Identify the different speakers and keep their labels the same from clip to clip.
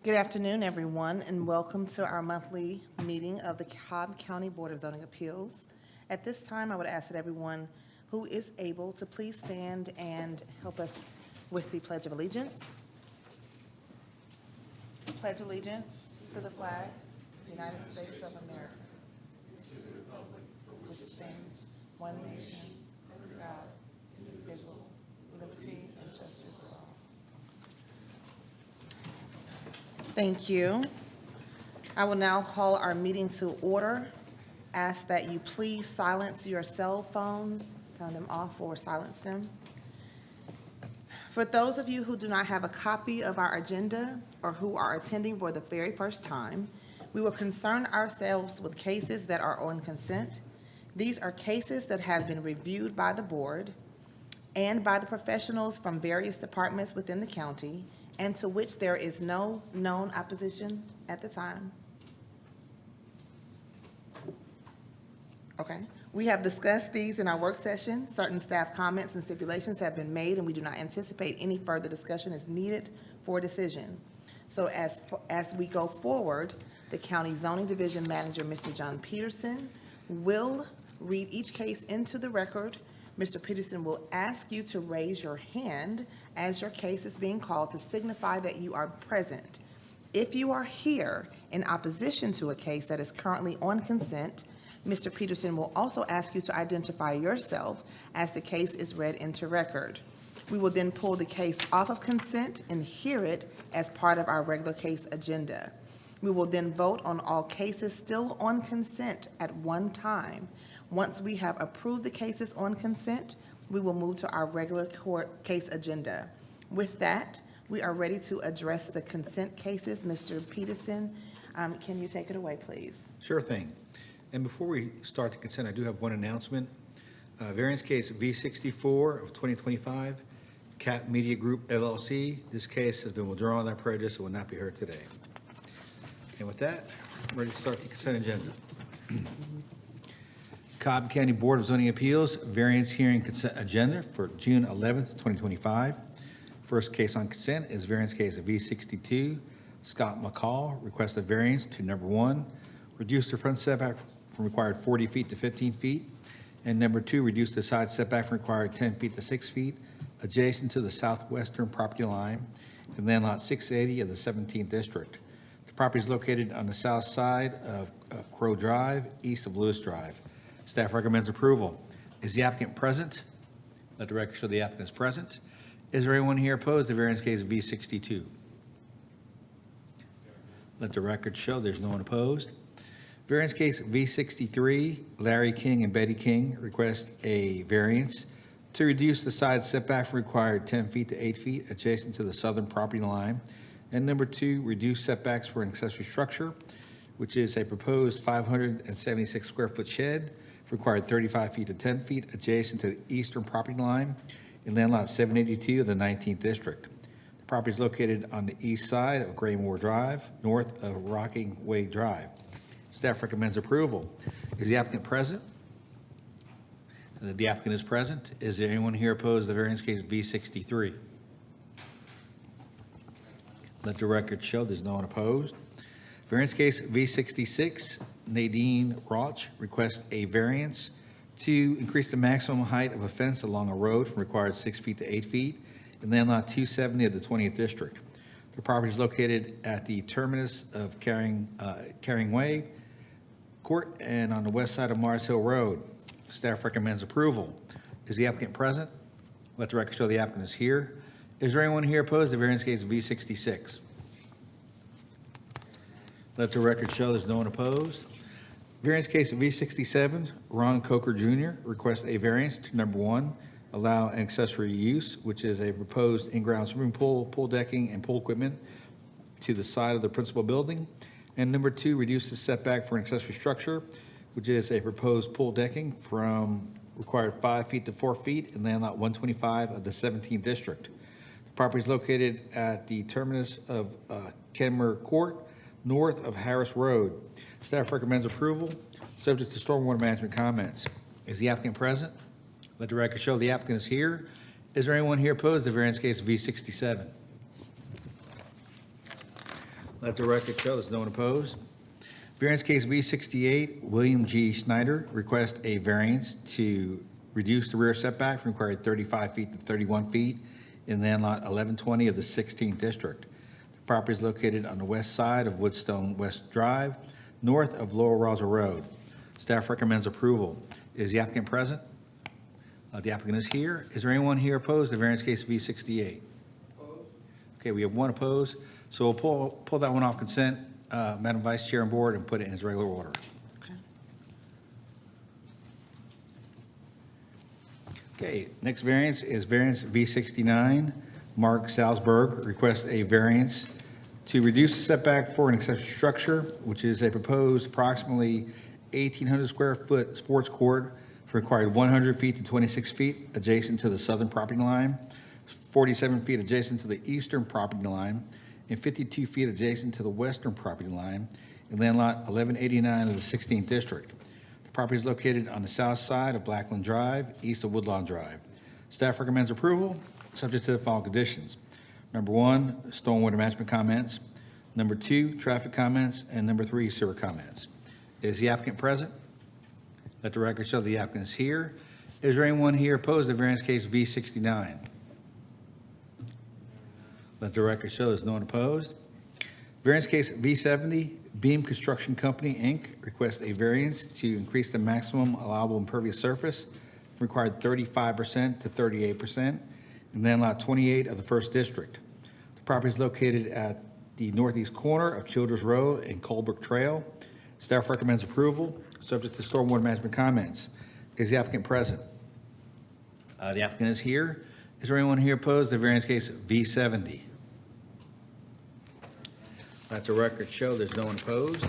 Speaker 1: Good afternoon, everyone, and welcome to our monthly meeting of the Cobb County Board of Zoning Appeals. At this time, I would ask that everyone who is able to please stand and help us with the Pledge of Allegiance. Pledge allegiance to the flag of the United States of America, which stands one nation, under God, indivisible, liberty and justice for all. Thank you. I will now call our meeting to order. Ask that you please silence your cell phones, turn them off or silence them. For those of you who do not have a copy of our agenda or who are attending for the very first time, we will concern ourselves with cases that are on consent. These are cases that have been reviewed by the board and by the professionals from various departments within the county, and to which there is no known opposition at the time. Okay. We have discussed these in our work session. Certain staff comments and stipulations have been made, and we do not anticipate any further discussion is needed for a decision. So as we go forward, the County Zoning Division Manager, Mr. John Peterson, will read each case into the record. Mr. Peterson will ask you to raise your hand as your case is being called to signify that you are present. If you are here in opposition to a case that is currently on consent, Mr. Peterson will also ask you to identify yourself as the case is read into record. We will then pull the case off of consent and hear it as part of our regular case agenda. We will then vote on all cases still on consent at one time. Once we have approved the cases on consent, we will move to our regular court case agenda. With that, we are ready to address the consent cases. Mr. Peterson, can you take it away, please?
Speaker 2: Sure thing. And before we start the consent, I do have one announcement. Variance case V64 of 2025, Cap Media Group LLC. This case has been withdrawn without prejudice and will not be heard today. And with that, I'm ready to start the consent agenda. Cobb County Board of Zoning Appeals, variance hearing consent agenda for June 11th, 2025. First case on consent is variance case V62, Scott McCall, request a variance to number 1, reduce the front setback from required 40 feet to 15 feet, and number 2, reduce the side setback from required 10 feet to 6 feet, adjacent to the southwestern property line in land lot 680 of the 17th District. The property is located on the south side of Crow Drive, east of Lewis Drive. Staff recommends approval. Is the applicant present? Let the record show the applicant is present. Is there anyone here opposed to variance case V62? Let the record show there's no one opposed. Variance case V63, Larry King and Betty King request a variance to reduce the side setback from required 10 feet to 8 feet adjacent to the southern property line. And number 2, reduce setbacks for an accessory structure, which is a proposed 576 square foot shed required 35 feet to 10 feet adjacent to the eastern property line in land lot 782 of the 19th District. The property is located on the east side of Graymore Drive, north of Rocking Way Drive. Staff recommends approval. Is the applicant present? The applicant is present. Is there anyone here opposed to the variance case V63? Let the record show there's no one opposed. Variance case V66, Nadine Rauch requests a variance to increase the maximum height of a fence along a road from required 6 feet to 8 feet in land lot 270 of the 20th District. The property is located at the terminus of Caring Way Court and on the west side of Mars Hill Road. Staff recommends approval. Is the applicant present? Let the record show the applicant is here. Is there anyone here opposed to variance case V66? Let the record show there's no one opposed. Variance case V67, Ron Coker Jr. requests a variance to number 1, allow an accessory use, which is a proposed in-ground swimming pool, pool decking, and pool equipment to the side of the principal building. And number 2, reduce the setback for an accessory structure, which is a proposed pool decking from required 5 feet to 4 feet in land lot 125 of the 17th District. The property is located at the terminus of Kenmore Court, north of Harris Road. Staff recommends approval, subject to stormwater management comments. Is the applicant present? Let the record show the applicant is here. Is there anyone here opposed to variance case V67? Let the record show there's no one opposed. Variance case V68, William G. Snyder requests a variance to reduce the rear setback from required 35 feet to 31 feet in land lot 1120 of the 16th district. The property is located on the west side of Woodstone West Drive, north of Lower Roswell Road. Staff recommends approval. Is the applicant present? The applicant is here. Is there anyone here opposed to variance case V68? Opposed. Okay, we have one opposed, so we'll pull that one off consent, Madam Vice Chair and Board, and put it in its regular order.
Speaker 1: Okay.
Speaker 2: Okay, next variance is variance V69. Mark Salzberg requests a variance to reduce the setback for an accessory structure, which is a proposed approximately 1,800 square foot sports court for required 100 feet to 26 feet adjacent to the southern property line, 47 feet adjacent to the eastern property line, and 52 feet adjacent to the western property line in land lot 1189 of the 16th district. The property is located on the south side of Blackland Drive, east of Woodlawn Drive. Staff recommends approval, subject to the following conditions. Number 1, stormwater management comments. Number 2, traffic comments. And number 3, sewer comments. Is the applicant present? Let the record show the applicant is here. Is there anyone here opposed to variance case V69? Let the record show there's no one opposed. Variance case V70, Beam Construction Company, Inc. requests a variance to increase the maximum allowable impervious surface from required 35% to 38% in land lot 28 of the 1st district. The property is located at the northeast corner of Childers Road and Colebrook Trail. Staff recommends approval, subject to stormwater management comments. Is the applicant present? The applicant is here. Is there anyone here opposed to variance case V70? Let the record show there's no one opposed.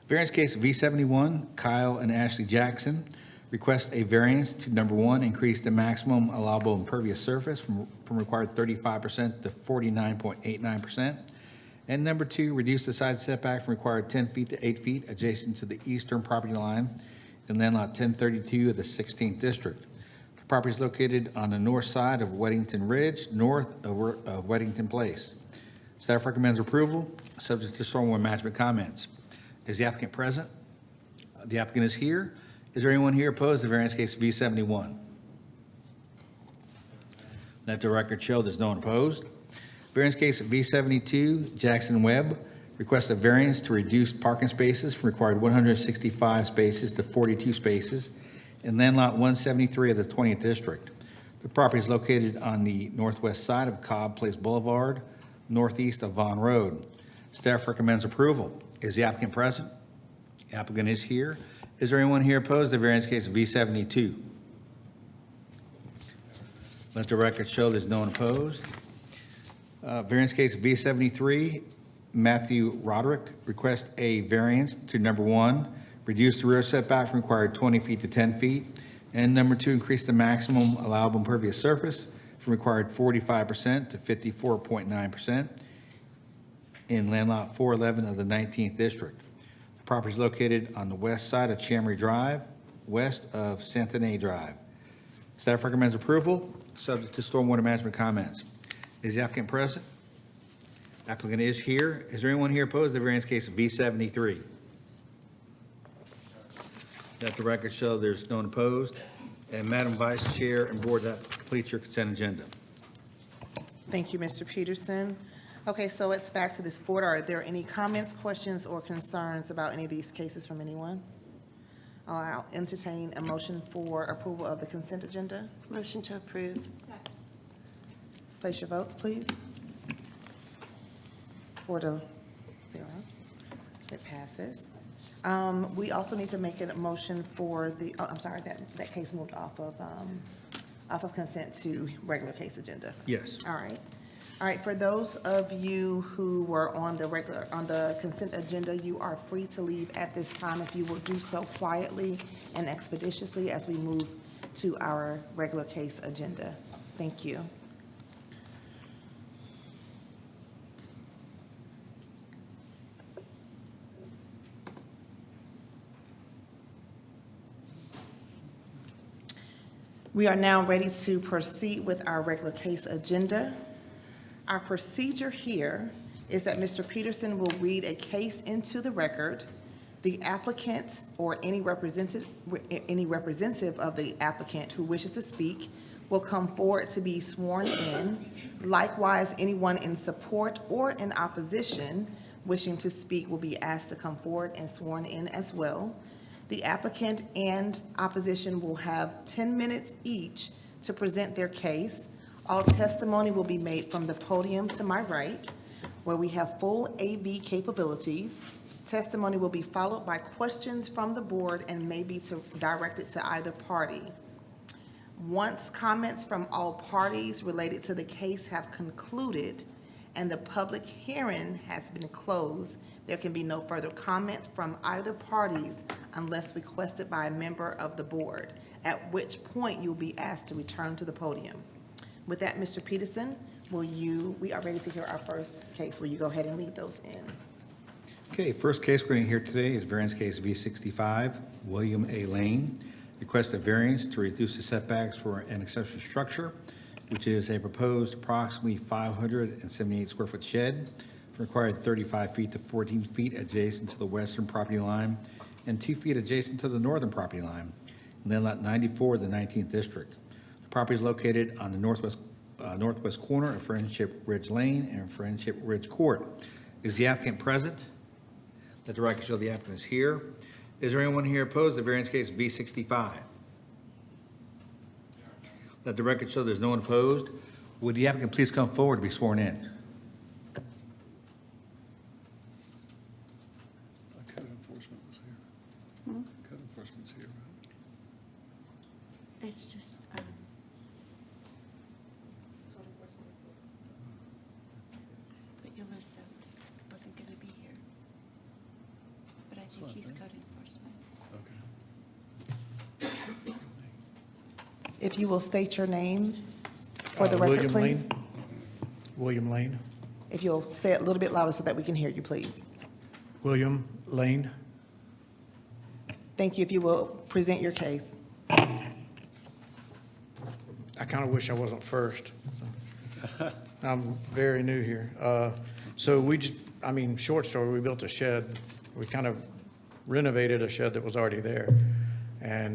Speaker 2: Variance case V71, Kyle and Ashley Jackson request a variance to number 1, increase the maximum allowable impervious surface from required 35% to 49.89%. And number 2, reduce the side setback from required 10 feet to 8 feet adjacent to the eastern property line in land lot 1032 of the 16th district. The property is located on the north side of Weddington Ridge, north of Weddington Place. Staff recommends approval, subject to stormwater management comments. Is the applicant present? The applicant is here. Is there anyone here opposed to variance case V71? Let the record show there's no one opposed. Variance case V72, Jackson Webb requests a variance to reduce parking spaces from required 165 spaces to 42 spaces in land lot 173 of the 20th district. The property is located on the northwest side of Cobb Place Boulevard, northeast of Vaughn Road. Staff recommends approval. Is the applicant present? The applicant is here. Is there anyone here opposed to variance case V72? Let the record show there's no one opposed. Variance case V73, Matthew Roderick requests a variance to number 1, reduce the rear setback from required 20 feet to 10 feet, and number 2, increase the maximum allowable impervious surface from required 45% to 54.9% in land lot 411 of the 19th district. The property is located on the west side of Chamry Drive, west of Santenay Drive. Staff recommends approval, subject to stormwater management comments. Is the applicant present? Applicant is here. Is there anyone here opposed to variance case V73? Let the record show there's no one opposed. And Madam Vice Chair and Board, that completes your consent agenda.
Speaker 1: Thank you, Mr. Peterson. Okay, so it's back to this board. Are there any comments, questions, or concerns about any of these cases from anyone? I'll entertain a motion for approval of the consent agenda.
Speaker 3: Motion to approve.
Speaker 1: Place your votes, please. 4-0. It passes. We also need to make a motion for the, I'm sorry, that case moved off of consent to regular case agenda.
Speaker 2: Yes.
Speaker 1: All right. All right, for those of you who were on the consent agenda, you are free to leave at this time if you will do so quietly and expeditiously as we move to our regular case agenda. Thank you. We are now ready to proceed with our regular case agenda. Our procedure here is that Mr. Peterson will read a case into the record. The applicant or any representative of the applicant who wishes to speak will come forward to be sworn in. Likewise, anyone in support or in opposition wishing to speak will be asked to come forward and sworn in as well. The applicant and opposition will have 10 minutes each to present their case. All testimony will be made from the podium to my right, where we have full AV capabilities. Testimony will be followed by questions from the board and may be directed to either party. Once comments from all parties related to the case have concluded and the public hearing has been closed, there can be no further comments from either parties unless requested by a member of the board, at which point you'll be asked to return to the podium. With that, Mr. Peterson, we are ready to hear our first case. Will you go ahead and read those in?
Speaker 2: Okay, first case we're going to hear today is variance case V65, William A. Lane. Request a variance to reduce the setbacks for an accessory structure, which is a proposed approximately 578 square foot shed, required 35 feet to 14 feet adjacent to the western property line and 2 feet adjacent to the northern property line, in land lot 94 of the 19th district. The property is located on the northwest corner of Friendship Ridge Lane and Friendship Ridge Court. Is the applicant present? Let the record show the applicant is here. Is there anyone here opposed to variance case V65? Let the record show there's no one opposed. Would the applicant please come forward to be sworn in?
Speaker 3: Code enforcement was here. Code enforcement's here, right?
Speaker 4: It's just, but Yulissa wasn't gonna be here. But I think he's code enforcement.
Speaker 3: Okay.
Speaker 1: If you will state your name for the record,
Speaker 5: William
Speaker 1: please.
Speaker 5: Lane. William Lane.
Speaker 1: If you'll say it a little bit louder so that we can hear you, please.
Speaker 5: William Lane.
Speaker 1: Thank you. If you will present your case.
Speaker 5: I kind of wish I wasn't first. So. I'm very new here. So we just, short story, we built a shed. We kind of renovated a shed that was already there. And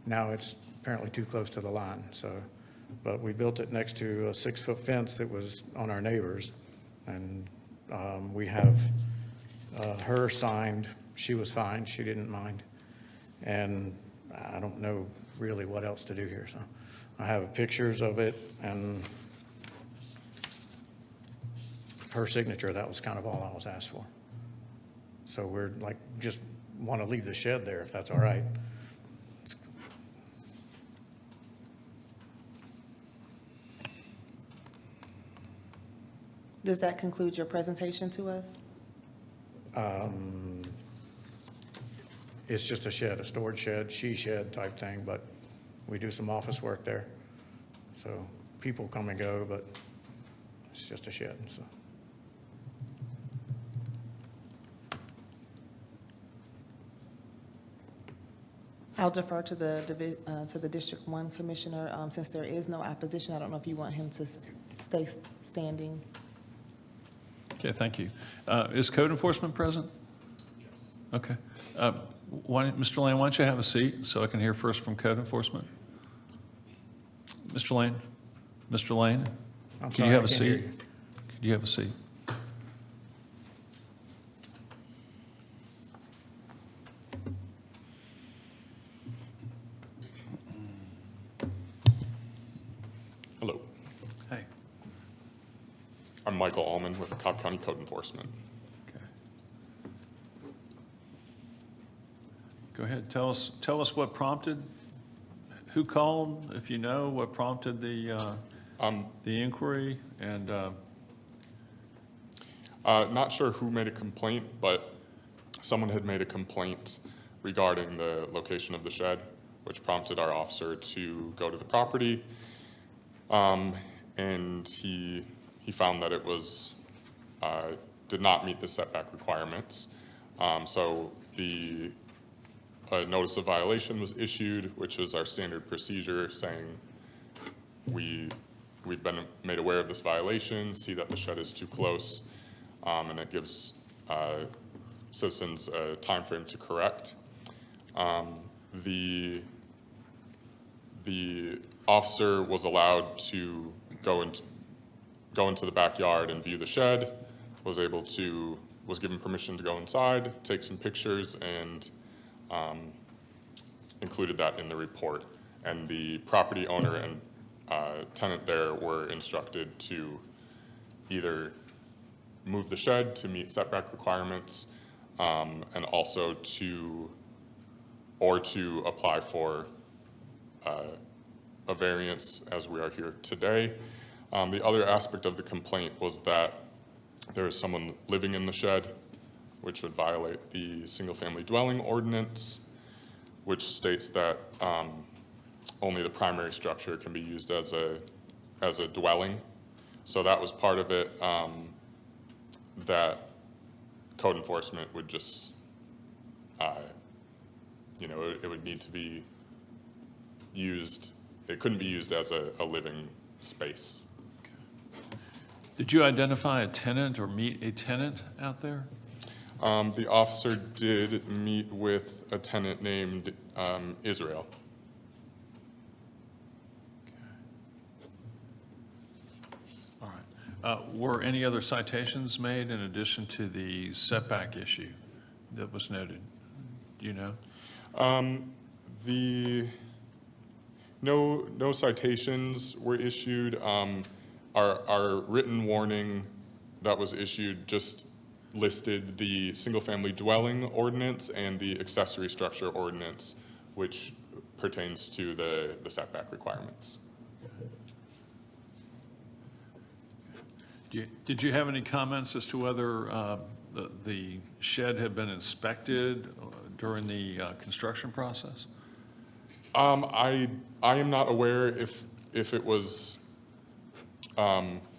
Speaker 5: now it's apparently too close to the line. So, but we built it next to a 6-foot fence that was on our neighbors. And we have her signed. She was fine. She didn't mind. And I don't know really what else to do here. So I have pictures of it and her signature. That was kind of all I was asked for. So we're like, just want to leave the shed there if that's all right.
Speaker 1: Does that conclude your presentation to us?
Speaker 5: It's just a shed, a storage shed, she shed type thing, but we do some office work there. So people come and go, but it's just a shed, so.
Speaker 1: I'll defer to the District 1 Commissioner. Since there is no opposition, I don't know if you want him to stay standing.
Speaker 3: Okay, thank you. Is code enforcement present? Yes. Okay. Mr. Lane, why don't you have a seat so I can hear first from code enforcement? Mr. Lane? Mr. Lane?
Speaker 5: I'm
Speaker 3: Can
Speaker 5: sorry,
Speaker 3: you have
Speaker 5: I
Speaker 3: a
Speaker 5: can't hear
Speaker 3: seat?
Speaker 5: you.
Speaker 3: Could you have a seat?
Speaker 6: Hello,
Speaker 3: Hey.
Speaker 6: I'm Michael Allman with Cobb County Code Enforcement.
Speaker 3: Okay. Go ahead. Tell us what prompted, who called, if you know, what prompted the inquiry, and
Speaker 6: Not sure who made a complaint, but someone had made a complaint regarding the location of the shed, which prompted our officer to go to the property. And he found that it was, did not meet the setback requirements. So the notice of violation was issued, which is our standard procedure saying we we've been made aware of this violation, see that the shed is too close, and it gives citizens a timeframe to correct. The officer was allowed to go into the backyard and view the shed, was given permission to go inside, take some pictures, and included that in the report. And the property owner and tenant there were instructed to either move the shed to meet setback requirements, and also to apply for a variance as we are here today. The other aspect of the complaint was that there is someone living in the shed, which would violate the single-family dwelling ordinance, which states that only the primary structure can be used as a dwelling. So that was part of it, that code enforcement would just, it would need to be used. It couldn't be used as a living space.
Speaker 3: Did you identify a tenant or meet a tenant out there?
Speaker 6: The officer did meet with a tenant named Israel.
Speaker 3: All right. Were any other citations made in addition to the setback issue that was noted? Do you know?
Speaker 6: No citations were issued. Our written warning that was issued just listed the single-family dwelling ordinance and the accessory structure ordinance, which pertains to the setback requirements.
Speaker 3: Did you have any comments as to whether the shed had been inspected during the construction process?
Speaker 6: I am not aware if it was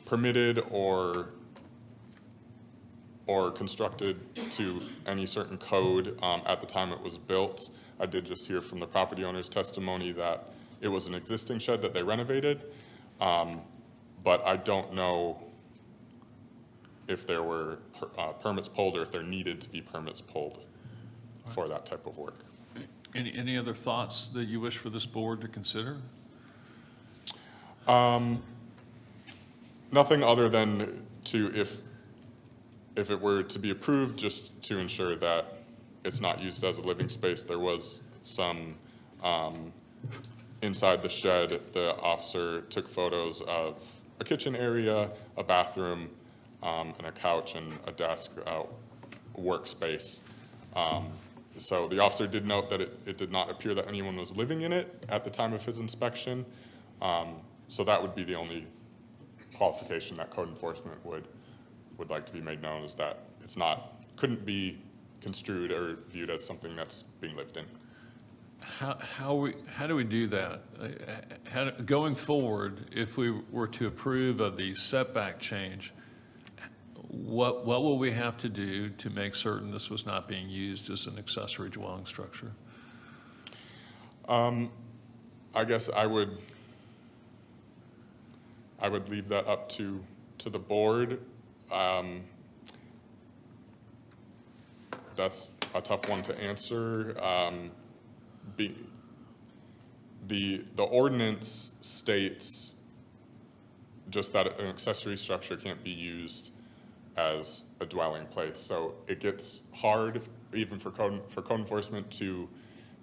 Speaker 6: permitted or constructed to any certain code at the time it was built. I did just hear from the property owner's testimony that it was an existing shed that they renovated, but I don't know if there were permits pulled or if there needed to be permits pulled for that type of work.
Speaker 3: Any other thoughts that you wish for this board to consider?
Speaker 6: Nothing other than if it were to be approved, just to ensure that it's not used as a living space. There was some inside the shed. The officer took photos of a kitchen area, a bathroom, and a couch and a desk, workspace. So the officer did note that it did not appear that anyone was living in it at the time of his inspection. So that would be the only qualification that code enforcement would like to be made known, is that couldn't be construed or viewed as something that's being lived in.
Speaker 3: How do we do that? Going forward, if we were to approve of the setback change, what will we have to do to make certain this was not being used as an accessory dwelling structure?
Speaker 6: I guess I would leave that up to the board. That's a tough one to answer. The ordinance states just that an accessory structure can't be used as a dwelling place. So it gets hard even for code enforcement to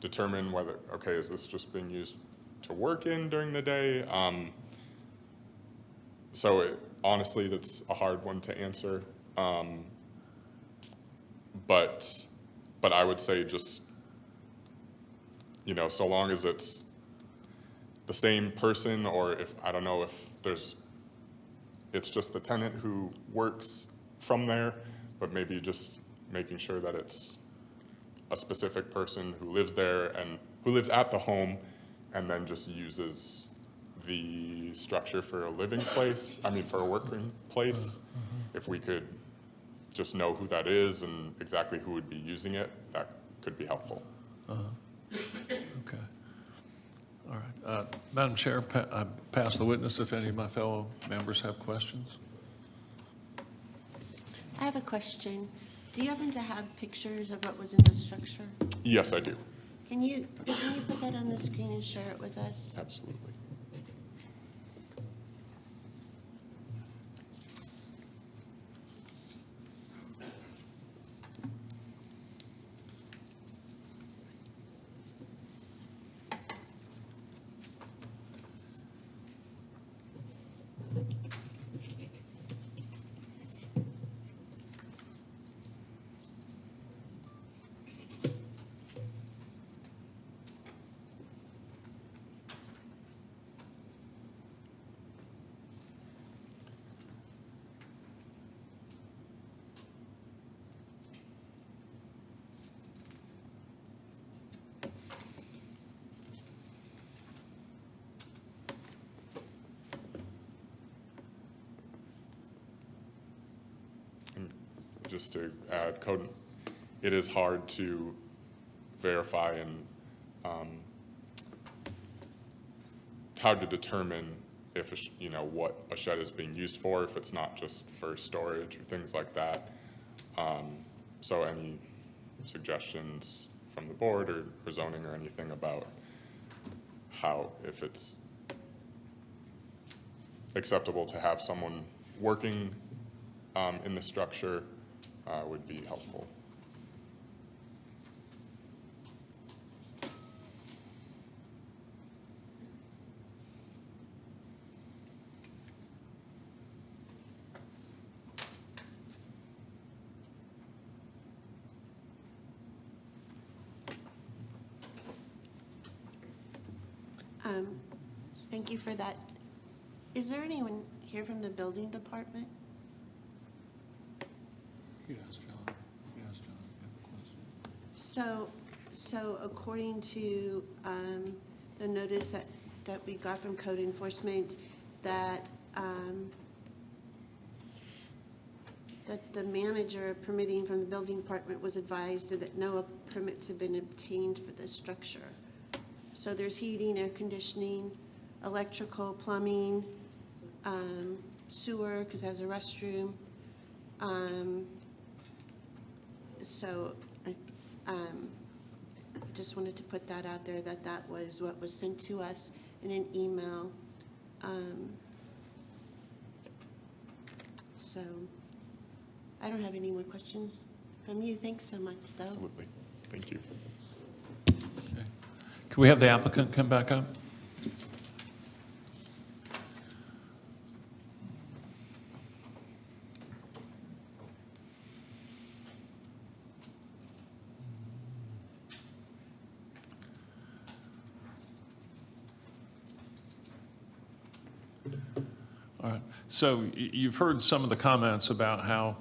Speaker 6: determine whether, okay, is this just being used to work in during the day? Honestly, that's a hard one to answer. But I would say just, so long as it's the same person, or if, I don't know if it's just the tenant who works from there, but maybe just making sure that it's a specific person who lives there and who lives at the home and then just uses the structure for a living place, for a working place. If we could just know who that is and exactly who would be using it, that could be helpful.
Speaker 3: Okay. All right. Madam Chair, I pass the witness if any of my fellow members have questions.
Speaker 4: I have a question. Do you happen to have pictures of what was in the structure?
Speaker 6: Yes, I do.
Speaker 4: Can you put that on the screen and share it with us?
Speaker 6: Absolutely. And just to add, code, it is hard to verify and hard to determine if, what a shed is being used for, if it's not just for storage or things like that. So any suggestions from the board or zoning or anything about how, if it's acceptable to have someone working in the structure would be helpful.
Speaker 4: Thank you for that. Is there anyone here from the building department? So according to the notice that we got from code enforcement, that the manager of permitting from the building department was advised that no permits have been obtained for this structure. So there's heating, air conditioning, electrical, plumbing, sewer, because it has a restroom. So I just wanted to put that out there, that was what was sent to us in an email. So I don't have any more questions from you. Thanks so much, though.
Speaker 6: Absolutely. Thank you.
Speaker 3: Can we have the applicant come back up? All right. So you've heard some of the comments about how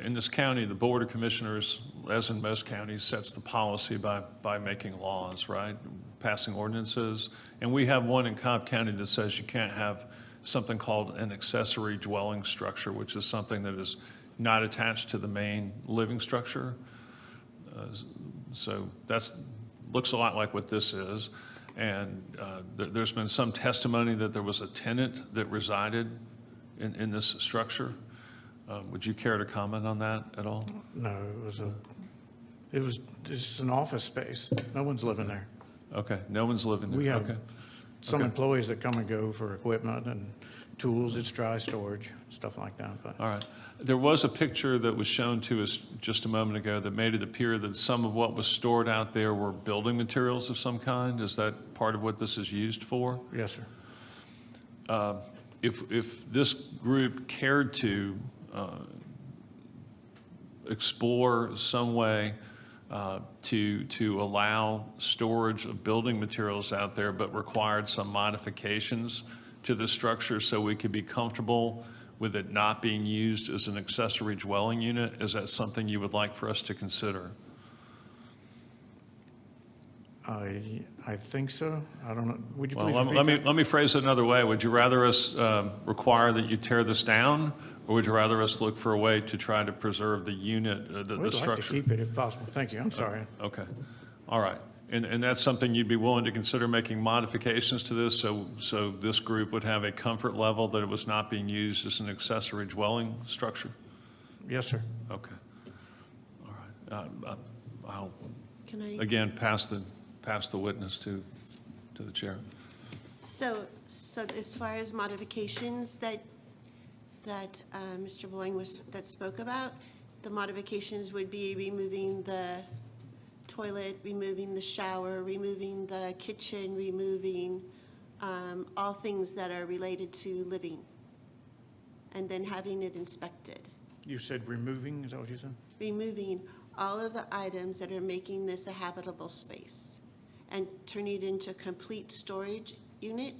Speaker 3: in this county, the Board of Commissioners, as in most counties, sets the policy by making laws, right? Passing ordinances. And we have one in Cobb County that says you can't have something called an accessory dwelling structure, which is something that is not attached to the main living structure. So that's looks a lot like what this is. And there's been some testimony that there was a tenant that resided in this structure. Would you care to comment on that at all?
Speaker 5: No, it was just an office space. No one's living there.
Speaker 3: Okay, no one's living there.
Speaker 5: We have
Speaker 3: Okay.
Speaker 5: some
Speaker 3: Okay.
Speaker 5: employees that come and go for equipment and tools. It's dry storage, stuff like that, but.
Speaker 3: All right. There was a picture that was shown to us just a moment ago that made it appear that some of what was stored out there were building materials of some kind. Is that part of what this is used for?
Speaker 5: Yes, sir.
Speaker 3: If this group cared to explore some way to allow storage of building materials out there, but required some modifications to the structure so we could be comfortable with it not being used as an accessory dwelling unit, is that something you would like for us to consider?
Speaker 5: I think so. I don't know. Would you
Speaker 3: Well,
Speaker 5: please repeat
Speaker 3: let
Speaker 5: that?
Speaker 3: me phrase it another way. Would you rather us require that you tear this down, or would you rather us look for a way to try to preserve the unit, the
Speaker 5: We'd like to
Speaker 3: structure?
Speaker 5: keep it if possible. Thank you. I'm sorry.
Speaker 3: Okay, all right. And that's something you'd be willing to consider making modifications to this, so this group would have a comfort level that it was not being used as an accessory dwelling structure?
Speaker 5: Yes, sir.
Speaker 3: Okay. All right. I'll,
Speaker 4: Can I?
Speaker 3: again, pass the witness to the chair.
Speaker 4: So as far as modifications that Mr. Boying that spoke about, the modifications would be removing the toilet, removing the shower, removing the kitchen, removing all things that are related to living, and then having it inspected.
Speaker 5: You said removing, is that what you said?
Speaker 4: Removing all of the items that are making this a habitable space and turning it into a complete storage unit,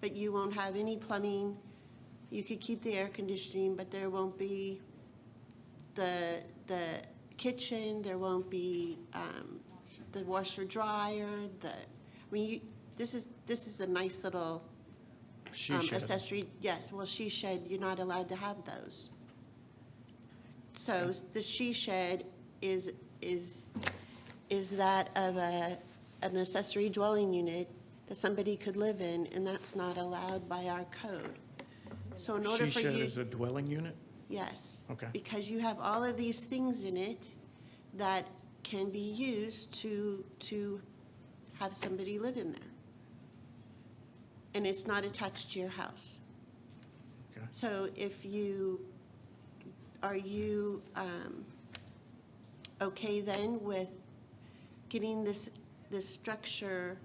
Speaker 4: but you won't have any plumbing. You could keep the air conditioning, but there won't be the kitchen, there won't be the washer dryer, this is a nice little
Speaker 5: She shed.
Speaker 4: accessory. Yes, well, she shed, you're not allowed to have those. So the she shed is that of an accessory dwelling unit that somebody could live in, and that's not allowed by our code. So in order
Speaker 5: She
Speaker 4: for
Speaker 5: shed
Speaker 4: you.
Speaker 5: is a dwelling unit?
Speaker 4: Yes.
Speaker 5: Okay.
Speaker 4: Because you have all of these things in it that can be used to have somebody live in there. And it's not attached to your house.
Speaker 5: Okay.
Speaker 4: So are you okay then with getting this structure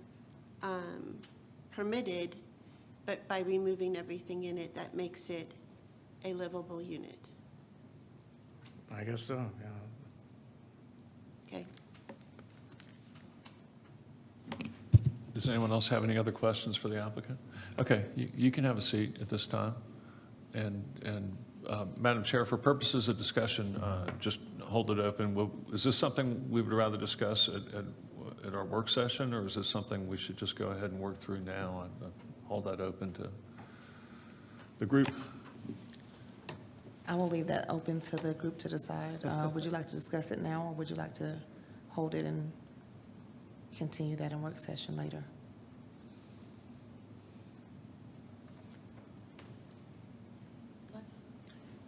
Speaker 4: permitted, but by removing everything in it that makes it a livable unit?
Speaker 5: I guess so, yeah.
Speaker 4: Okay.
Speaker 3: Does anyone else have any other questions for the applicant? Okay, you can have a seat at this time. And Madam Chair, for purposes of discussion, just hold it open. Is this something we would rather discuss at our work session, or is this something we should just go ahead and work through now and hold that open to the group?
Speaker 1: I will leave that open to the group to decide. Would you like to discuss it now, or would you like to hold it and continue that in work session later?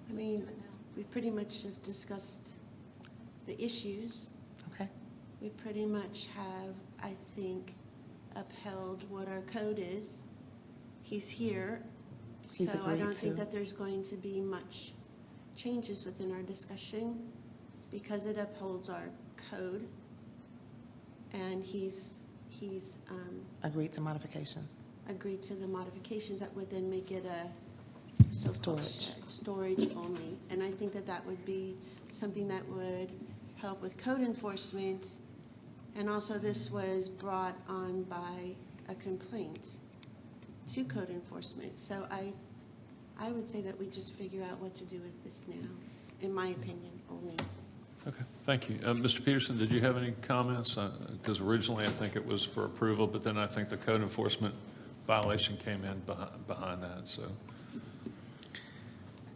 Speaker 4: I mean, we pretty much have discussed the issues.
Speaker 1: Okay,
Speaker 4: We pretty much have, I think, upheld what our code is. He's here.
Speaker 1: He's
Speaker 4: So I
Speaker 1: agreed
Speaker 4: don't think
Speaker 1: to.
Speaker 4: that there's going to be much changes within our discussion because it upholds our code. And he's
Speaker 1: agreed to modifications.
Speaker 4: agreed to the modifications that would then make it a so-called
Speaker 1: Storage.
Speaker 4: shed, storage only. And I think that that would be something that would help with code enforcement. And also this was brought on by a complaint to code enforcement. So I would say that we just figure out what to do with this now, in my opinion only.
Speaker 3: Okay, thank you. Mr. Peterson, did you have any comments? Because originally I think it was for approval, but then I think the code enforcement violation came in behind that, so.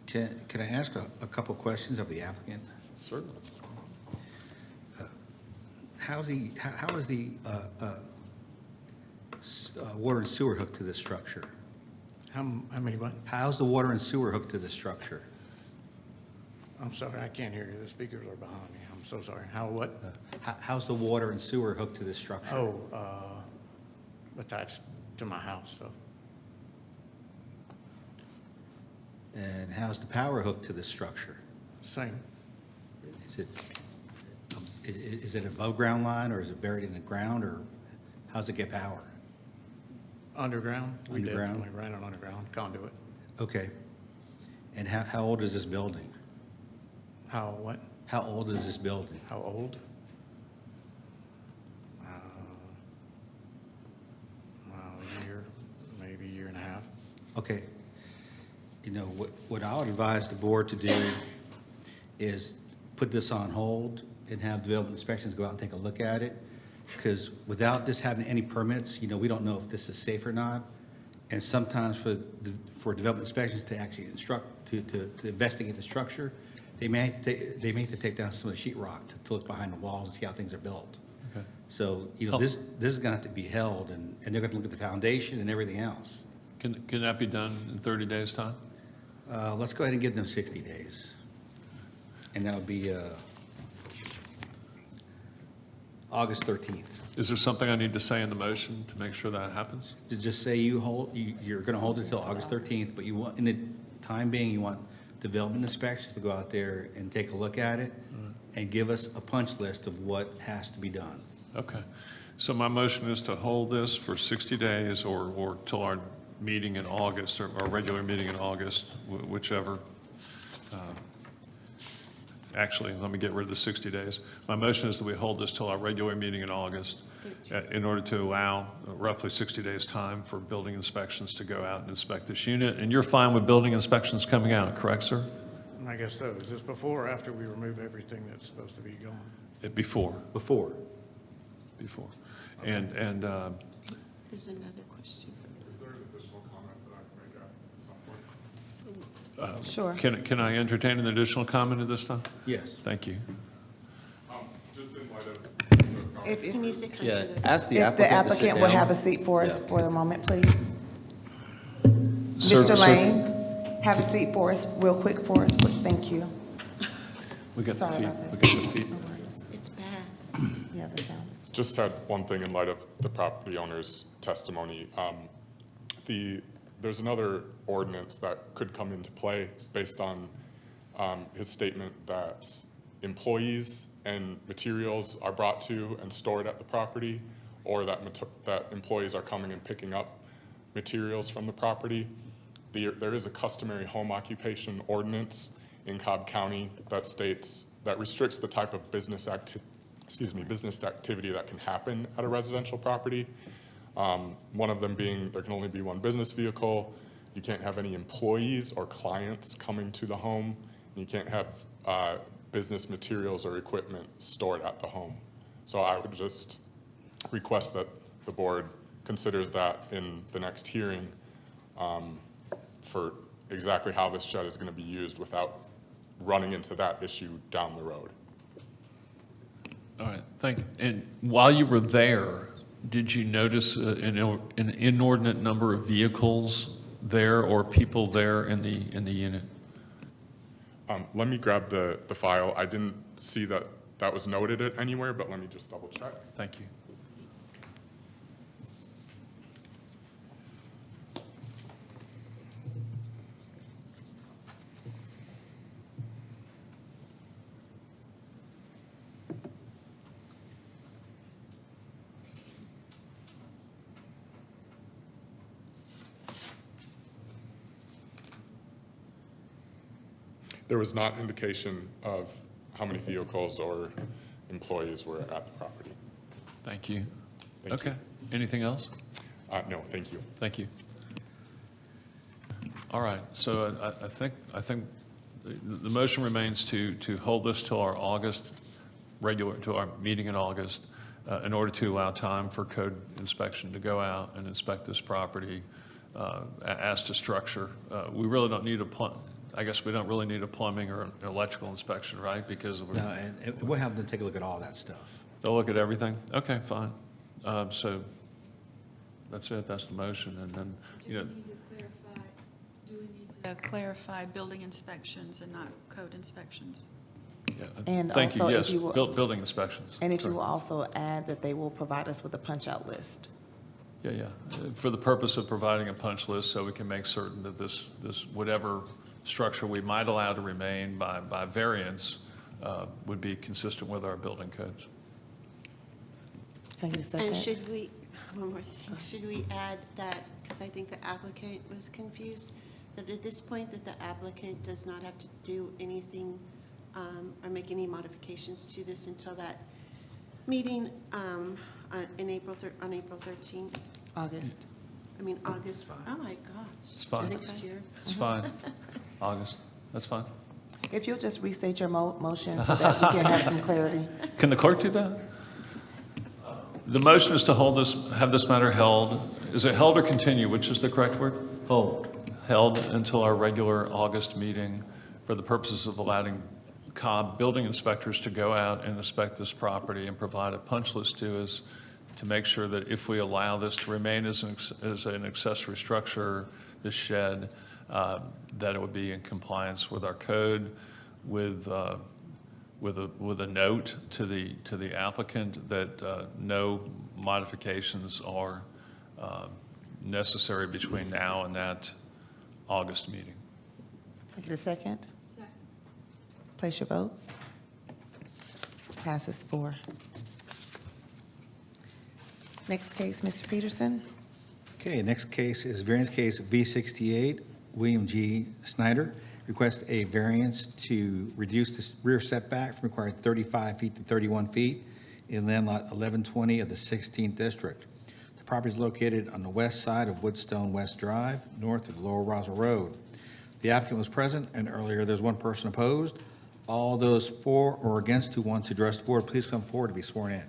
Speaker 2: Can I ask a couple questions of the applicant?
Speaker 3: Certainly.
Speaker 2: How is the water and sewer hooked to this structure?
Speaker 5: How many what?
Speaker 2: How's the water and sewer hooked to this structure?
Speaker 5: I'm sorry, I can't hear you. The speakers are behind me. I'm so sorry. How, what?
Speaker 2: How's the water and sewer hooked to this structure?
Speaker 5: Oh, attached to my house, so.
Speaker 2: And how's the power hooked to this structure?
Speaker 5: Same.
Speaker 2: Is it above ground line, or is it buried in the ground, or how's it get power?
Speaker 5: Underground? We
Speaker 2: Underground?
Speaker 5: definitely ran it underground, conduit.
Speaker 2: Okay. And how old is this building?
Speaker 5: How, what?
Speaker 2: How old is this building?
Speaker 5: How old? A year, maybe a year and a half.
Speaker 2: Okay. You know, what I would advise the board to do is put this on hold and have development inspections go out and take a look at it. Because without this having any permits, you know, we don't know if this is safe or not. And sometimes for development inspections to actually to investigate the structure, they may have to take down some of the sheet rock to look behind the walls and see how things are built.
Speaker 3: Okay.
Speaker 7: So, you know, this is gonna have to be held, and they're gonna look at the foundation and everything else.
Speaker 3: Can that be done in 30 days' time?
Speaker 7: Let's go ahead and give them 60 days. And that would be, August 13th.
Speaker 3: Is there something I need to say in the motion to make sure that happens?
Speaker 7: To just say you're gonna hold it till August 13th, but you want, in the time being, you want development inspections to go out there and take a look at it and give us a punch list of what has to be done.
Speaker 3: Okay. So my motion is to hold this for 60 days or till our meeting in August, or our regular meeting in August, whichever. Actually, let me get rid of the 60 days. My motion is that we hold this till our regular meeting in August in order to allow roughly 60 days' time for building inspections to go out and inspect this unit. And you're fine with building inspections coming out, correct, sir?
Speaker 5: I guess so. Is this before or after we remove everything that's supposed to be gone?
Speaker 3: Before.
Speaker 7: Before.
Speaker 3: And
Speaker 4: There's another question.
Speaker 6: Is there an additional comment that I can make at some point?
Speaker 1: Sure.
Speaker 3: can I entertain an additional comment at this time?
Speaker 7: Yes.
Speaker 3: Thank you.
Speaker 6: Just in light of the comment.
Speaker 1: If,
Speaker 4: He
Speaker 1: if
Speaker 4: needs to come
Speaker 8: Yeah,
Speaker 4: to the.
Speaker 8: ask the
Speaker 1: the
Speaker 8: applicant to sit
Speaker 1: applicant will
Speaker 8: down.
Speaker 1: have a seat for us for the moment, please.
Speaker 3: Sir-
Speaker 1: Mr.
Speaker 3: sir-
Speaker 1: Lane, have a seat for us, real quick for us, quick, thank you.
Speaker 3: We got the
Speaker 1: Sorry
Speaker 3: feet.
Speaker 1: about
Speaker 3: We
Speaker 1: that.
Speaker 3: got the feet.
Speaker 1: No worries.
Speaker 4: It's bad.
Speaker 1: Yeah, the sound is.
Speaker 6: Just had one thing in light of the property owner's testimony. There's another ordinance that could come into play based on his statement that employees and materials are brought to and stored at the property, or that employees are coming and picking up materials from the property. There is a customary home occupation ordinance in Cobb County that states, that restricts the type of business activity that can happen at a residential property. One of them being, there can only be one business vehicle. You can't have any employees or clients coming to the home. And you can't have business materials or equipment stored at the home. So I would just request that the board considers that in the next hearing for exactly how this shed is going to be used without running into that issue down the road.
Speaker 3: All right, thank you. And while you were there, did you notice an inordinate number of vehicles there or people there in the unit?
Speaker 6: Let me grab the file. I didn't see that that was noted it anywhere, but let me just double check.
Speaker 3: Thank you.
Speaker 6: There was not indication of how many vehicles or employees were at the property.
Speaker 3: Thank you.
Speaker 6: Thank you.
Speaker 3: Okay, anything else?
Speaker 6: No, thank you.
Speaker 3: Thank you. All right, so I think the motion remains to hold this till our to our meeting in August, in order to allow time for code inspection to go out and inspect this property as to structure. We really don't need I guess we don't really need a plumbing or an electrical inspection, right? Because
Speaker 7: No, and we'll have them take a look at all that stuff.
Speaker 3: they'll look at everything? Okay, fine. So that's it, that's the motion, and then, you know,
Speaker 9: Do we need to clarify building inspections and not code inspections?
Speaker 3: yeah,
Speaker 1: And
Speaker 3: thank you,
Speaker 1: also, if
Speaker 3: yes,
Speaker 1: you will-
Speaker 3: building inspections.
Speaker 1: And if you
Speaker 3: Sorry.
Speaker 1: will also add that they will provide us with a punch-out list.
Speaker 3: Yeah, for the purpose of providing a punch list so we can make certain that this whatever structure we might allow to remain by variance would be consistent with our building codes.
Speaker 1: Can I get a second?
Speaker 4: And should we, one more thing, should we add that, because I think the applicant was confused, that at this point that the applicant does not have to do anything or make any modifications to this until that meeting on April 13th?
Speaker 1: August.
Speaker 4: I mean, August. Oh, my gosh.
Speaker 3: It's fine.
Speaker 4: Next year.
Speaker 3: It's fine. August, that's fine.
Speaker 1: If you'll just restate your motion so that we can have some clarity.
Speaker 3: Can the clerk do that? The motion is to have this matter held. Is it held or continue? Which is the correct word?
Speaker 7: Hold.
Speaker 3: Held until our regular August meeting for the purposes of allowing Cobb building inspectors to go out and inspect this property and provide a punch list to us to make sure that if we allow this to remain as an accessory structure, this shed, that it would be in compliance with our code, with a note to the applicant that no modifications are necessary between now and that August meeting.
Speaker 1: Can I get a second? Second. Place your votes. Passes 4. Next case, Mr. Peterson.
Speaker 2: Okay, next case is variance case V68, William G. Snyder. Request a variance to reduce the rear setback from required 35 feet to 31 feet in land lot 1120 of the 16th district. The property is located on the west side of Woodstone West Drive, north of Lower Roswell Road. The applicant was present, and earlier there's one person opposed. All those for or against who want to address the board, please come forward to be sworn in.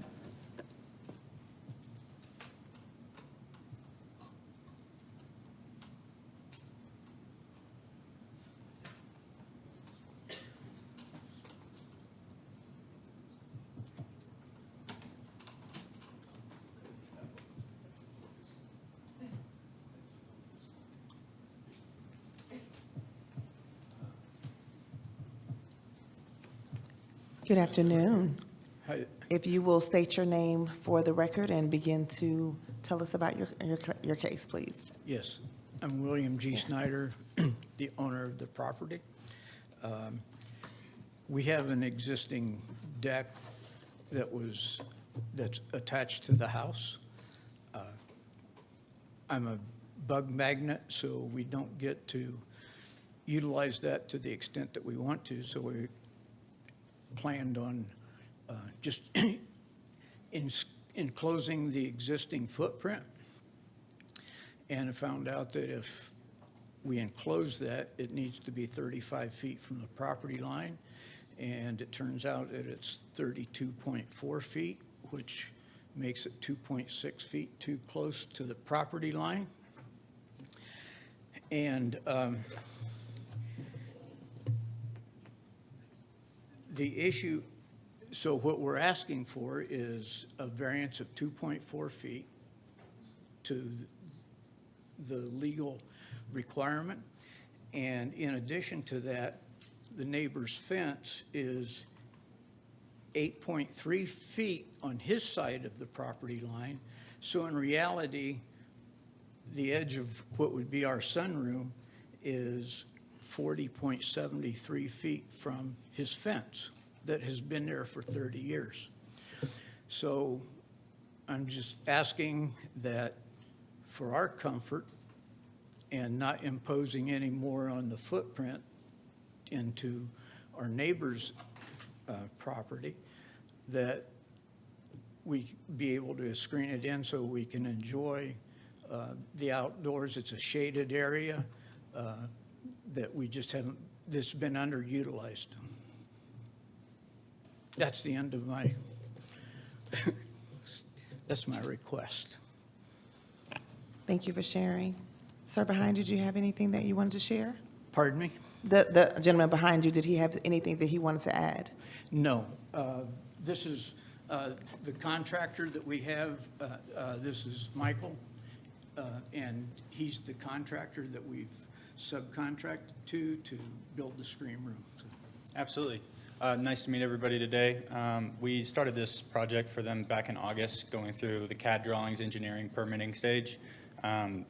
Speaker 1: Good afternoon.
Speaker 8: Hi,
Speaker 1: If you will state your name for the record and begin to tell us about your case, please.
Speaker 8: yes, I'm William G. Snyder, the owner of the property. We have an existing deck that's attached to the house. I'm a bug magnet, so we don't get to utilize that to the extent that we want to, so we planned on just enclosing the existing footprint. And I found out that if we enclose that, it needs to be 35 feet from the property line. And it turns out that it's 32.4 feet, which makes it 2.6 feet too close to the property line. And the issue, so what we're asking for is a variance of 2.4 feet to the legal requirement. And in addition to that, the neighbor's fence is 8.3 feet on his side of the property line. So in reality, the edge of what would be our sunroom is 40.73 feet from his fence that has been there for 30 years. So I'm just asking that for our comfort and not imposing any more on the footprint into our neighbor's property, that we be able to screen it in so we can enjoy the outdoors. It's a shaded area that we just haven't, that's been underutilized. That's the end of my, that's my request.
Speaker 1: Thank you for sharing. Sir, behind you, do you have anything that you wanted to share?
Speaker 8: Pardon me?
Speaker 1: The gentleman behind you, did he have anything that he wanted to add?
Speaker 8: No. This is the contractor that we have. This is Michael, and he's the contractor that we've subcontracted to build the screen room.
Speaker 10: Absolutely. Nice to meet everybody today. We started this project for them back in August, going through the CAD drawings, engineering, permitting stage. Kind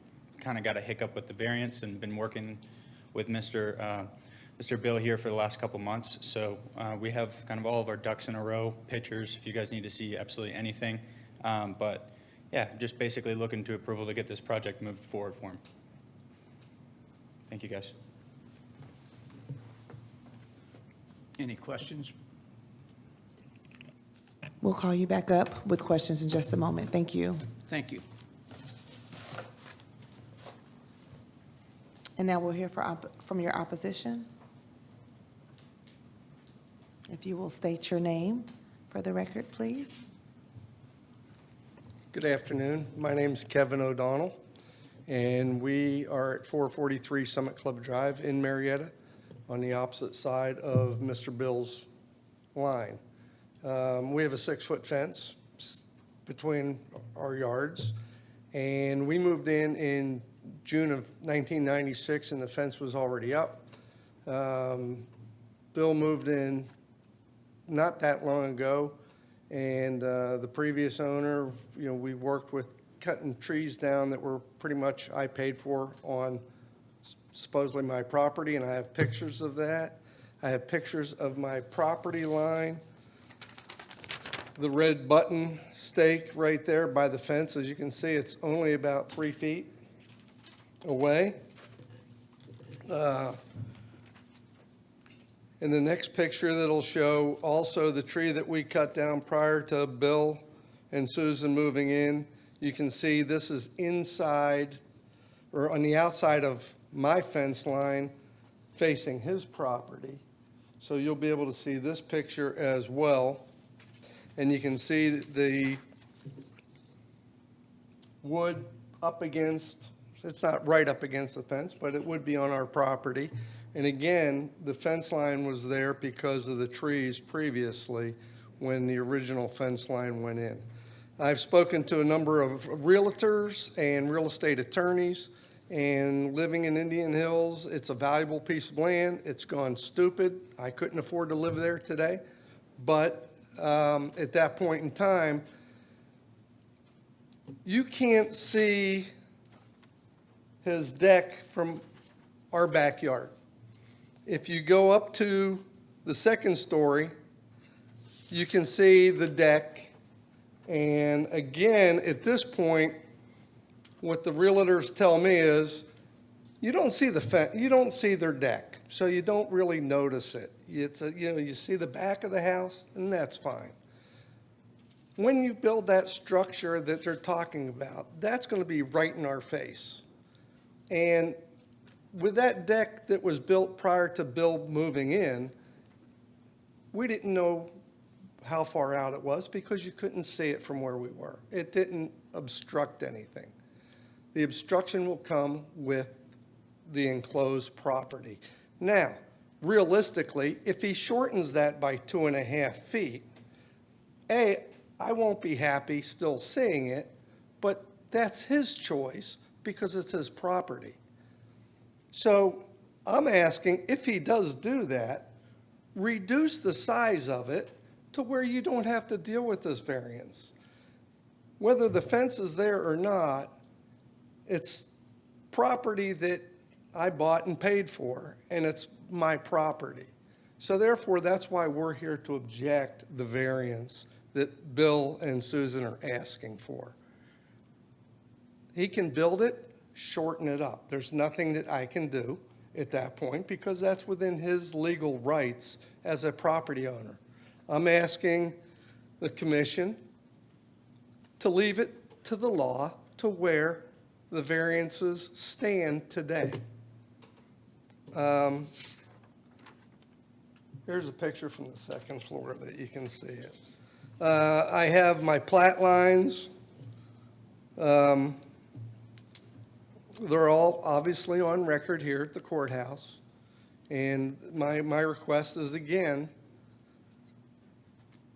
Speaker 10: of got a hiccup with the variance and been working with Mr. Bill here for the last couple months. So we have kind of all of our ducks in a row, pictures, if you guys need to see absolutely anything. But yeah, just basically looking to approval to get this project moved forward for him. Thank you, guys.
Speaker 8: Any questions?
Speaker 1: We'll call you back up with questions in just a moment. Thank you.
Speaker 8: Thank you.
Speaker 1: And now we'll hear from your opposition. If you will state your name for the record, please.
Speaker 11: Good afternoon. My name is Kevin O'Donnell, and we are at 443 Summit Club Drive in Marietta. on the opposite side of Mr. Bill's line. We have a 6-foot fence between our yards, and we moved in June of 1996, and the fence was already up. Bill moved in not that long ago, and the previous owner, we worked with cutting trees down that were pretty much I paid for on supposedly my property, and I have pictures of that. I have pictures of my property line, the red button stake right there by the fence. As you can see, it's only about 3 feet away. In the next picture, that'll show also the tree that we cut down prior to Bill and Susan moving in. You can see this is inside or on the outside of my fence line facing his property. So you'll be able to see this picture as well. And you can see the wood up against, it's not right up against the fence, but it would be on our property. And again, the fence line was there because of the trees previously when the original fence line went in. I've spoken to a number of realtors and real estate attorneys, and living in Indian Hills, it's a valuable piece of land. It's gone stupid. I couldn't afford to live there today. But at that point in time, you can't see his deck from our backyard. If you go up to the second story, you can see the deck. And again, at this point, what the realtors tell me is, you don't see you don't see their deck, so you don't really notice it. You see the back of the house, and that's fine. When you build that structure that they're talking about, that's going to be right in our face. And with that deck that was built prior to Bill moving in, we didn't know how far out it was because you couldn't see it from where we were. It didn't obstruct anything. The obstruction will come with the enclosed property. Now, realistically, if he shortens that by 2.5 feet, I won't be happy still seeing it, but that's his choice because it's his property. So I'm asking, if he does do that, reduce the size of it to where you don't have to deal with this variance. Whether the fence is there or not, it's property that I bought and paid for, and it's my property. So therefore, that's why we're here to object the variance that Bill and Susan are asking for. He can build it, shorten it up. There's nothing that I can do at that point because that's within his legal rights as a property owner. I'm asking the commission to leave it to the law to where the variances stand today. Here's a picture from the second floor that you can see it. I have my plat lines. They're all obviously on record here at the courthouse. And my request is, again,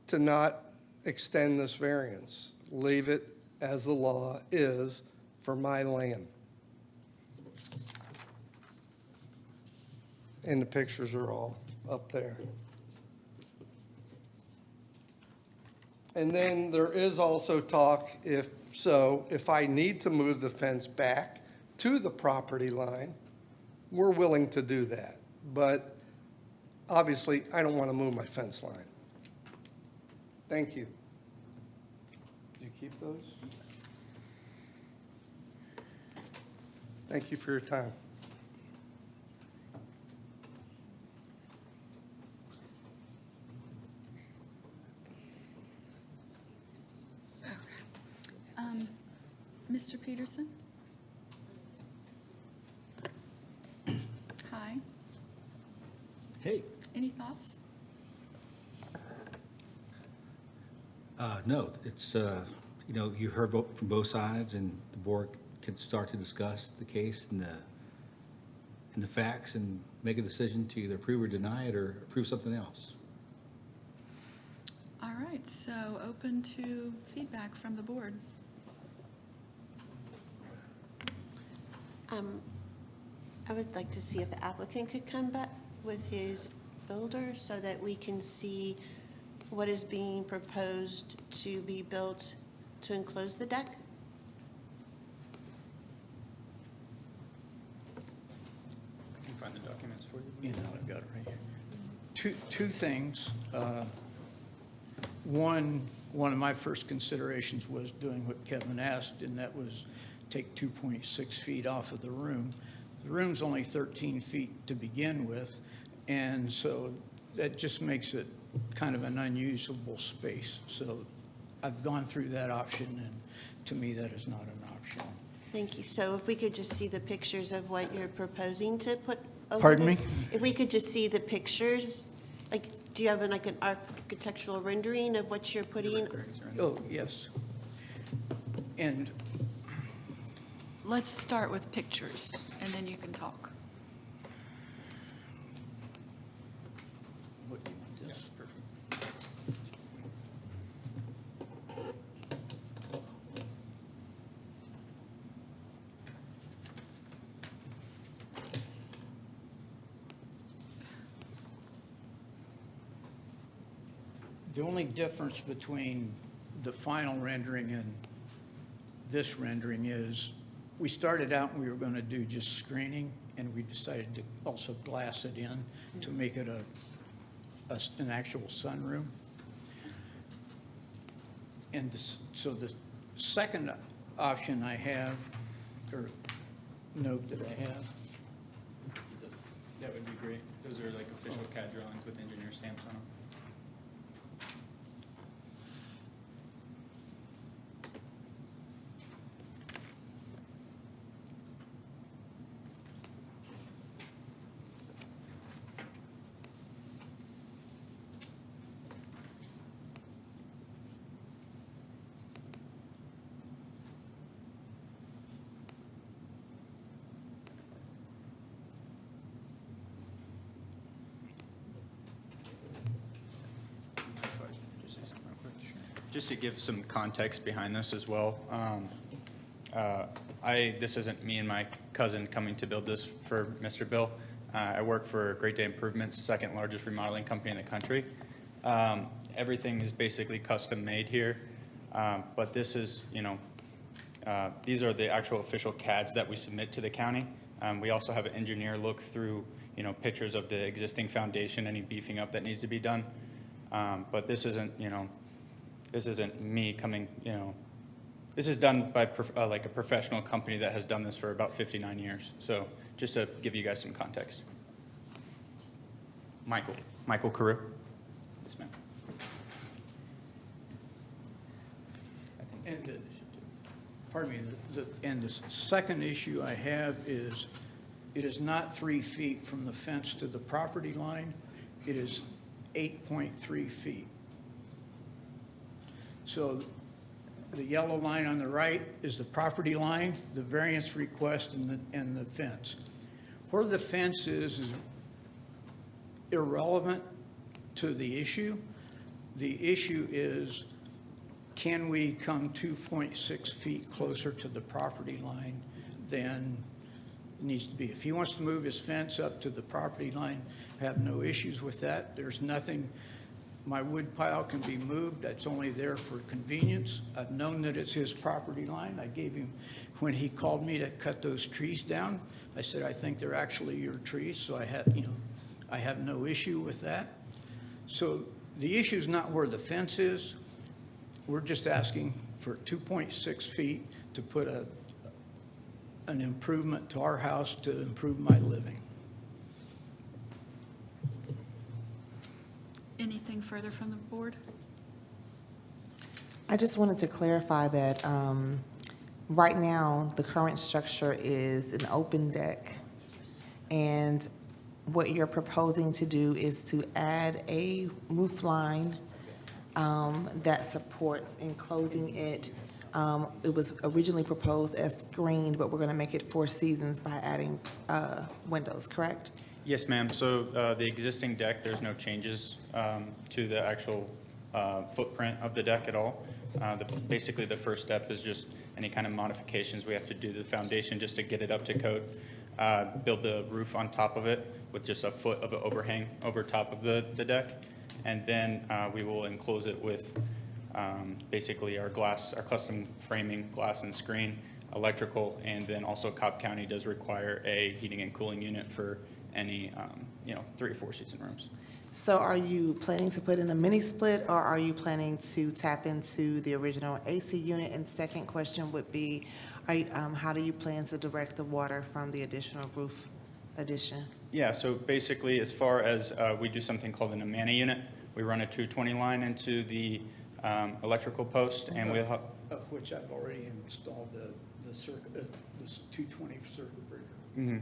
Speaker 11: to not extend this variance. Leave it as the law is for my land. And the pictures are all up there. And then there is also talk, if I need to move the fence back to the property line, we're willing to do that. But obviously, I don't want to move my fence line. Thank you. Do you keep those? Thank you for your time.
Speaker 9: Mr. Peterson? Hi.
Speaker 7: Hey.
Speaker 9: Any thoughts?
Speaker 7: No, it's, you heard from both sides, and the board can start to discuss the case and and the facts and make a decision to either approve or deny it or approve something else.
Speaker 9: All right, so open to feedback from the board.
Speaker 4: I would like to see if the applicant could come back with his folder so that we can see what is being proposed to be built to enclose the deck.
Speaker 10: I can find the documents for you.
Speaker 8: You know, I've got it right here. Two things. One of my first considerations was doing what Kevin asked, and that was take 2.6 feet off of the room. The room's only 13 feet to begin with, and so that just makes it kind of an unusable space. So I've gone through that option, and to me, that is not an option.
Speaker 4: Thank you. So if we could just see the pictures of what you're proposing to put over
Speaker 8: Pardon me?
Speaker 4: this? If we could just see the pictures, like, do you have like an architectural rendering of what you're putting?
Speaker 8: Oh, yes. And
Speaker 9: Let's start with pictures, and then you can talk.
Speaker 8: what do you want this? The only difference between the final rendering and this rendering is, we started out and we were going to do just screening, and we decided to also glass it in to make it an actual sunroom. And so the second option I have, or note that I have,
Speaker 10: That would be great. Those are like official CAD drawings with engineer stamps on them. Just to give some context behind this as well, this isn't me and my cousin coming to build this for Mr. Bill. I work for Great Day Improvements, second largest remodeling company in the country. Everything is basically custom made here, but this is, these are the actual official CADs that we submit to the county. We also have an engineer look through, pictures of the existing foundation, any beefing up that needs to be done. But this isn't, this isn't me coming, this is done by like a professional company that has done this for about 59 years. So just to give you guys some context. Michael Carew. Yes, ma'am.
Speaker 8: And pardon me, and the second issue I have is, it is not 3 feet from the fence to the property line. It is 8.3 feet. So the yellow line on the right is the property line, the variance request, and the fence. Where the fence is irrelevant to the issue. The issue is, can we come 2.6 feet closer to the property line than it needs to be? If he wants to move his fence up to the property line, I have no issues with that. There's nothing, my wood pile can be moved. That's only there for convenience. I've known that it's his property line. I gave him, when he called me to cut those trees down, I said, I think they're actually your trees. So I have no issue with that. So the issue is not where the fence is. We're just asking for 2.6 feet to put an improvement to our house to improve my living.
Speaker 9: Anything further from the board?
Speaker 1: I just wanted to clarify that right now, the current structure is an open deck, and what you're proposing to do is to add a roof line that supports enclosing it It was originally proposed as screened, but we're going to make it 4 seasons by adding windows, correct?
Speaker 10: Yes, ma'am. So the existing deck, there's no changes to the actual footprint of the deck at all. Basically, the first step is just any kind of modifications we have to do to the foundation just to get it up to code. Build the roof on top of it with just a foot of an overhang over top of the deck. And then we will enclose it with basically our glass, our custom framing, glass and screen, electrical, and then also Cobb County does require a heating and cooling unit for any, 3 or 4 season rooms.
Speaker 1: So are you planning to put in a mini split, or are you planning to tap into the original AC unit? And second question would be, how do you plan to direct the water from the additional roof addition?
Speaker 10: Yeah, so basically, as far as we do something called an Amana unit, we run a 220 line into the electrical post, and we'll have,
Speaker 8: Of which I've already installed the circuit, this 220 circuit breaker.
Speaker 10: mm-hmm.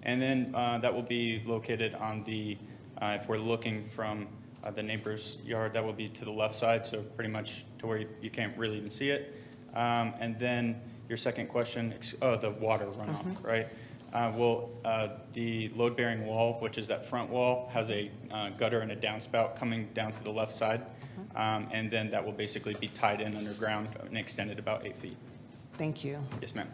Speaker 10: And then that will be located on the, if we're looking from the neighbor's yard, that will be to the left side, so pretty much to where you can't really even see it. And then your second question, the water runoff, right? The load-bearing wall, which is that front wall, has a gutter and a downspout coming down to the left side. And then that will basically be tied in underground and extended about 8 feet.
Speaker 1: Thank you.
Speaker 10: Yes, ma'am.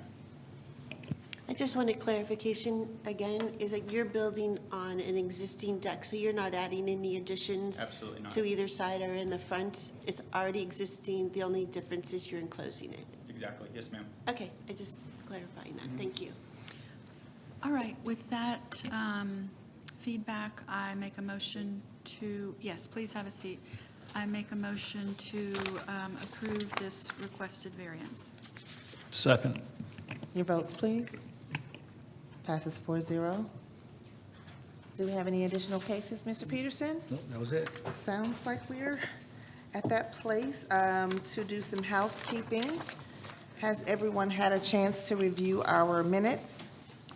Speaker 4: I just wanted clarification again, is that you're building on an existing deck, so you're not adding any additions?
Speaker 10: Absolutely not.
Speaker 4: To either side or in the front? It's already existing, the only difference is you're enclosing it?
Speaker 10: Exactly. Yes, ma'am.
Speaker 4: Okay, I just clarifying that, thank you.
Speaker 9: All right, with that feedback, I make a motion to, yes, please have a seat. I make a motion to approve this requested variance.
Speaker 3: Second.
Speaker 1: Your votes, please. Passes 4-0. Do we have any additional cases, Mr. Peterson?
Speaker 2: Nope, that was it.
Speaker 1: Sounds like we're at that place to do some housekeeping. Has everyone had a chance to review our minutes?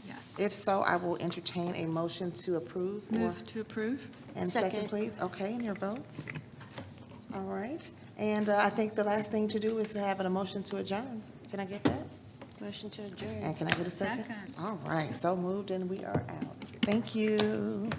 Speaker 9: Yes.
Speaker 1: If so, I will entertain a motion to approve.
Speaker 9: Move to approve?
Speaker 1: And second,
Speaker 4: Second.
Speaker 1: please. Okay, and your votes? All right. And I think the last thing to do is to have a motion to adjourn. Can I get that?
Speaker 4: Motion to adjourn.
Speaker 1: And can I get a second?
Speaker 9: Second.
Speaker 1: All right, so moved and we are out. Thank you.